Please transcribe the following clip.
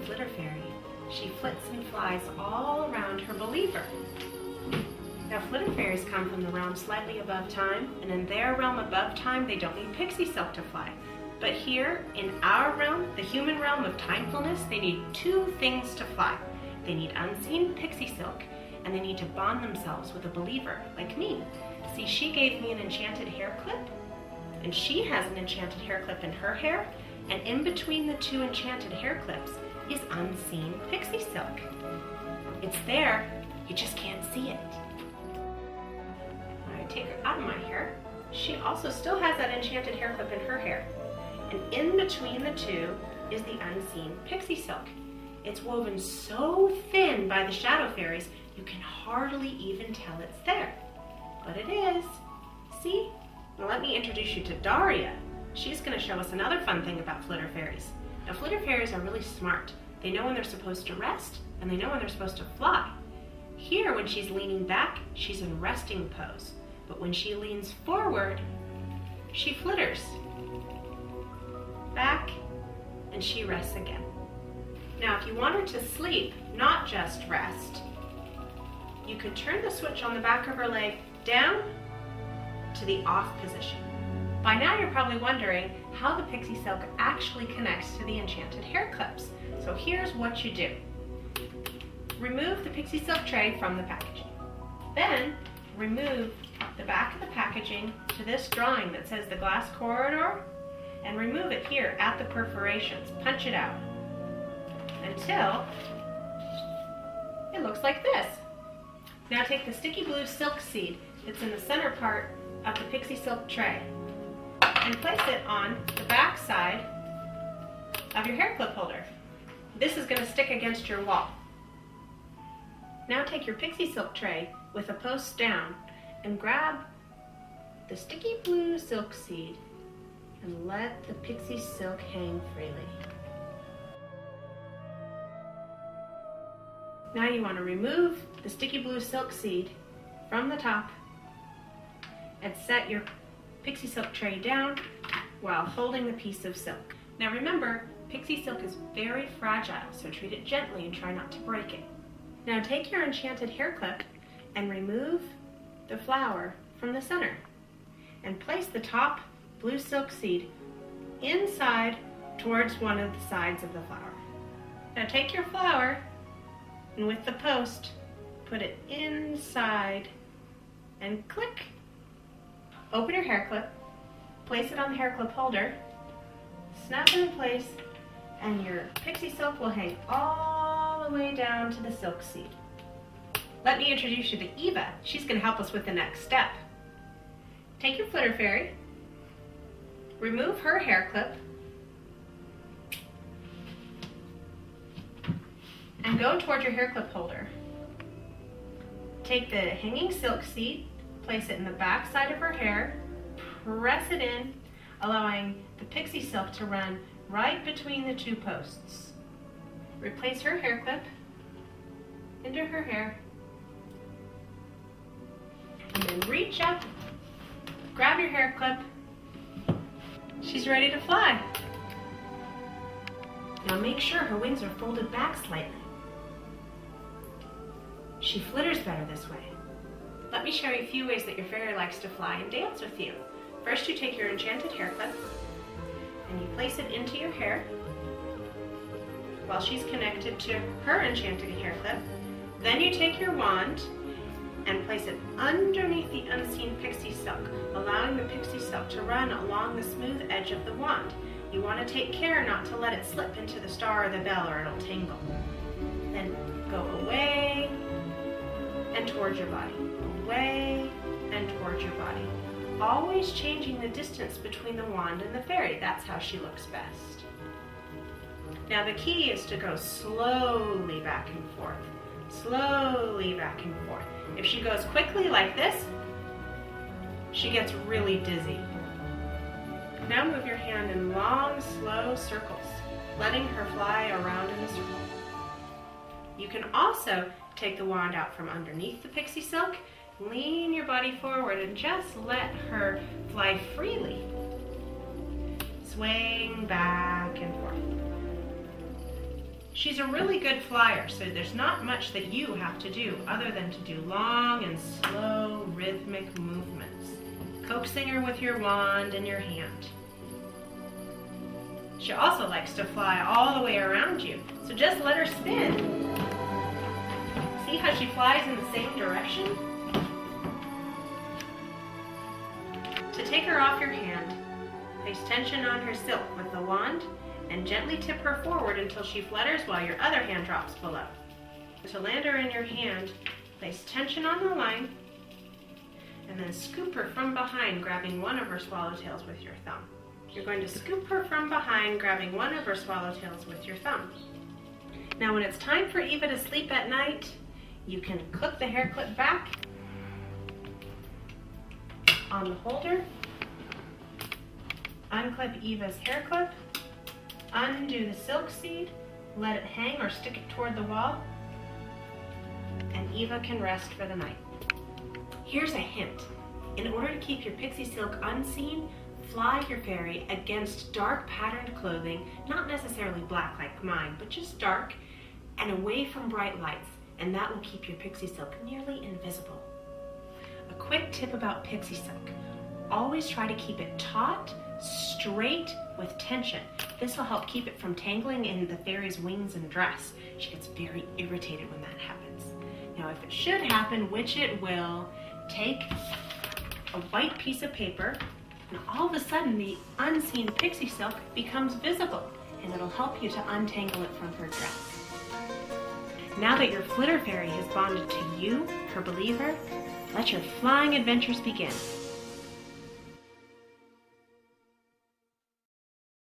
Flitter Fairy. She flits and flies all around her believer. Now, Flitter Fairies come from the realm slightly above time, and in their realm above time, they don't need pixie silk to fly. But here, in our realm, the human realm of timefulness, they need two things to fly. They need unseen pixie silk, and they need to bond themselves with a believer, like me. See, she gave me an enchanted hair clip, and she has an enchanted hair clip in her hair, and in between the two enchanted hair clips is unseen pixie silk. It's there, you just can't see it. When I take her out of my hair, she also still has that enchanted hair clip in her hair. And in between the two is the unseen pixie silk. It's woven so thin by the shadow fairies, you can hardly even tell it's there. But it is. See? Now let me introduce you to Daria. She's going to show us another fun thing about Flitter Fairies. Now, Flitter Fairies are really smart. They know when they're supposed to rest, and they know when they're supposed to fly. Here, when she's leaning back, she's in resting pose. But when she leans forward, she flitters. Back, and she rests again. Now, if you want her to sleep, not just rest, you could turn the switch on the back of her leg down to the off position. By now, you're probably wondering how the pixie silk actually connects to the enchanted hair clips. So here's what you do. Remove the pixie silk tray from the packaging. Then, remove the back of the packaging to this drawing that says the glass corridor, and remove it here at the perforations. Punch it out until it looks like this. Now take the sticky blue silk seed that's in the center part of the pixie silk tray and place it on the back side of your hair clip holder. This is going to stick against your wall. Now take your pixie silk tray with a post down and grab the sticky blue silk seed and let the pixie silk hang freely. Now you want to remove the sticky blue silk seed from the top and set your pixie silk tray down while holding the piece of silk. Now remember, pixie silk is very fragile, so treat it gently and try not to break it. Now take your enchanted hair clip and remove the flower from the center and place the top blue silk seed inside towards one of the sides of the flower. Now take your flower and with the post, put it inside and click. Open your hair clip, place it on the hair clip holder, snap it in place, and your pixie silk will hang all the way down to the silk seed. Let me introduce you to Eva. She's going to help us with the next step. Take your Flitter Fairy, remove her hair clip, and go toward your hair clip holder. Take the hanging silk seed, place it in the back side of her hair, press it in, allowing the pixie silk to run right between the two posts. Replace her hair clip into her hair, and then reach up, grab your hair clip. She's ready to fly. Now make sure her wings are folded back slightly. She flitters better this way. Let me show you a few ways that your fairy likes to fly and dance with you. First, you take your enchanted hair clip and you place it into your hair while she's connected to her enchanted hair clip. Then you take your wand and place it underneath the unseen pixie silk, allowing the pixie silk to run along the smooth edge of the wand. You want to take care not to let it slip into the star or the bell or it'll tangle. Then go away and towards your body, away and towards your body. Always changing the distance between the wand and the fairy. That's how she looks best. Now the key is to go slowly back and forth, slowly back and forth. If she goes quickly like this, she gets really dizzy. Now move your hand in long, slow circles, letting her fly around in a circle. You can also take the wand out from underneath the pixie silk, lean your body forward and just let her fly freely, swaying back and forth. She's a really good flyer, so there's not much that you have to do other than to do long and slow rhythmic movements, coaxing her with your wand in your hand. She also likes to fly all the way around you, so just let her spin. See how she flies in the same direction? To take her off your hand, place tension on her silk with the wand and gently tip her forward until she flutters while your other hand drops below. To land her in your hand, place tension on the line and then scoop her from behind, grabbing one of her swallowtails with your thumb. You're going to scoop her from behind, grabbing one of her swallowtails with your thumb. Now when it's time for Eva to sleep at night, you can clip the hair clip back on the holder, unclip Eva's hair clip, undo the silk seed, let it hang or stick it toward the wall, and Eva can rest for the night. Here's a hint. In order to keep your pixie silk unseen, fly your fairy against dark patterned clothing, not necessarily black like mine, but just dark, and away from bright lights, and that will keep your pixie silk nearly invisible. A quick tip about pixie silk. Always try to keep it taut, straight, with tension. This will help keep it from tangling in the fairy's wings and dress. She gets very irritated when that happens. Now if it should happen, which it will, take a white piece of paper and all of a sudden the unseen pixie silk becomes visible and it'll help you to untangle it from her dress. Now that your Flitter Fairy has bonded to you, her believer, let your flying adventures begin.